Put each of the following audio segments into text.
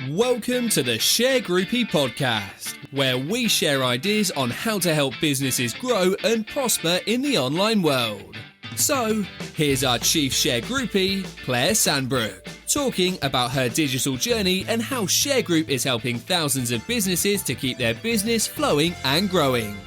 Welcome to the Shergroupy podcast, where we share ideas on how to help businesses grow and prosper in the online world. So, here's our chief Shergroupy, Claire Sandbrook, talking about her digital journey and how Shergroup is helping thousands of businesses to keep their business flowing and growing.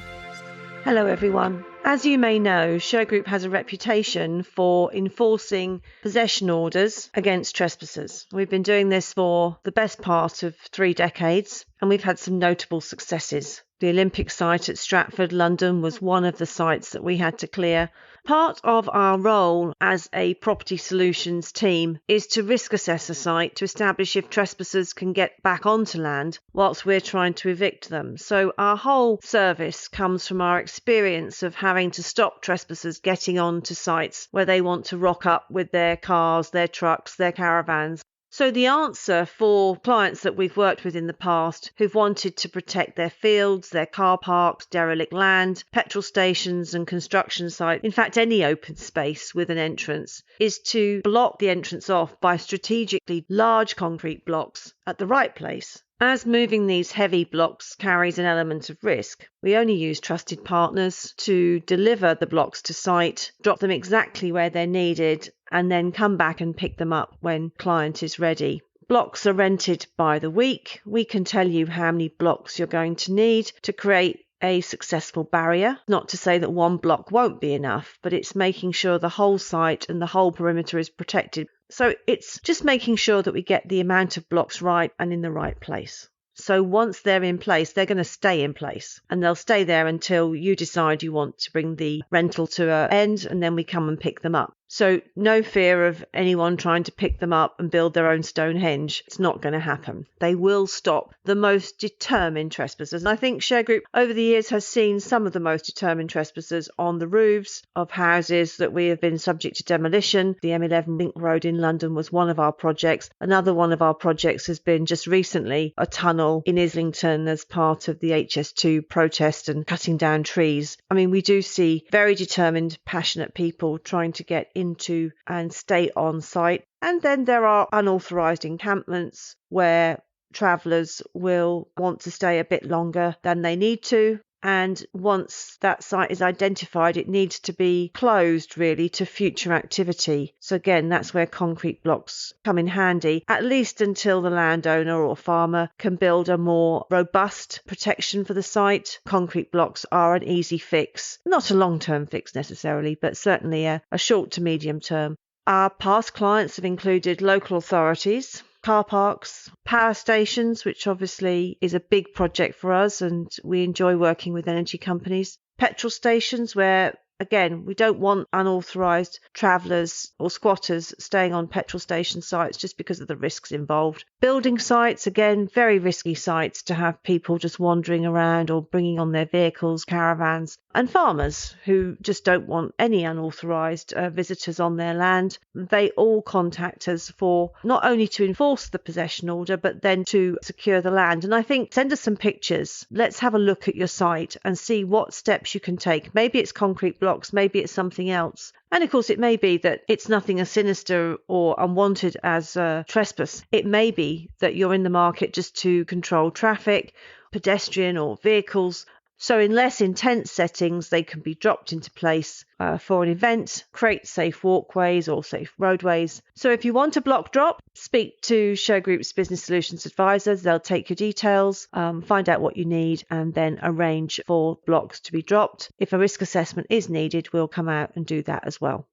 Hello everyone. As you may know, Shergroup has a reputation for enforcing possession orders against trespassers. We've been doing this for the best part of 3 decades, and we've had some notable successes. The Olympic site at Stratford, London was one of the sites that we had to clear. Part of our role as a property solutions team is to risk assess a site to establish if trespassers can get back onto land whilst we're trying to evict them. So our whole service comes from our experience of having to stop trespassers getting onto sites where they want to rock up with their cars, their trucks, their caravans. So the answer for clients that we've worked with in the past who've wanted to protect their fields, their car parks, derelict land, petrol stations and construction sites, in fact any open space with an entrance, is to block the entrance off by strategically large concrete blocks at the right place. As moving these heavy blocks carries an element of risk, we only use trusted partners to deliver the blocks to site, drop them exactly where they're needed, and then come back and pick them up when client is ready. Blocks are rented by the week. We can tell you how many blocks you're going to need to create a successful barrier. Not to say that one block won't be enough, but it's making sure the whole site and the whole perimeter is protected. So it's just making sure that we get the amount of blocks right and in the right place. So once they're in place, they're going to stay in place and they'll stay there until you decide you want to bring the rental to an end, and then we come and pick them up. So no fear of anyone trying to pick them up and build their own Stonehenge. It's not going to happen. They will stop the most determined trespassers. And I think Shergroup over the years has seen some of the most determined trespassers on the roofs of houses that we have been subject to demolition. The M11 Link Road in London was one of our projects. Another one of our projects has been just recently a tunnel in Islington as part of the HS2 protest and cutting down trees. I mean, we do see very determined, passionate people trying to get into and stay on site. And then there are unauthorised encampments where travellers will want to stay a bit longer than they need to. And once that site is identified, it needs to be closed really to future activity. So again, that's where concrete blocks come in handy, at least until the landowner or farmer can build a more robust protection for the site. Concrete blocks are an easy fix, not a long-term fix necessarily, but certainly a short to medium term. Our past clients have included local authorities, car parks, power stations, which obviously is a big project for us and we enjoy working with energy companies, petrol stations where, again, we don't want unauthorised travellers or squatters staying on petrol station sites just because of the risks involved. Building sites, again, very risky sites to have people just wandering around or bringing on their vehicles, caravans. And farmers who just don't want any unauthorised visitors on their land. They all contact us for not only to enforce the possession order, but then to secure the land. And I think send us some pictures. Let's have a look at your site and see what steps you can take. Maybe it's concrete blocks, maybe it's something else. And of course, it may be that it's nothing as sinister or unwanted as trespass. It may be that you're in the market just to control traffic, pedestrian or vehicles. So in less intense settings, they can be dropped into place for an event, create safe walkways or safe roadways. So if you want a block drop, speak to Shergroup's Business Solutions Advisors. They'll take your details, find out what you need, and then arrange for blocks to be dropped. If a risk assessment is needed, we'll come out and do that as well.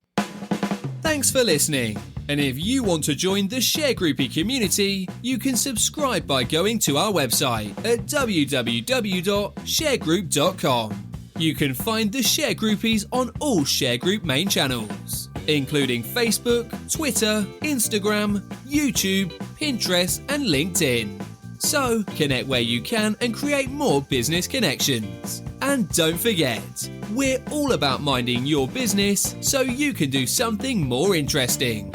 Thanks for listening. And if you want to join the Shergroupy community, you can subscribe by going to our website at www.shergroup.com. You can find the Shergroupies on all Shergroup main channels, including Facebook, Twitter, Instagram, YouTube, Pinterest, and LinkedIn. So, connect where you can and create more business connections. And don't forget, we're all about minding your business so you can do something more interesting.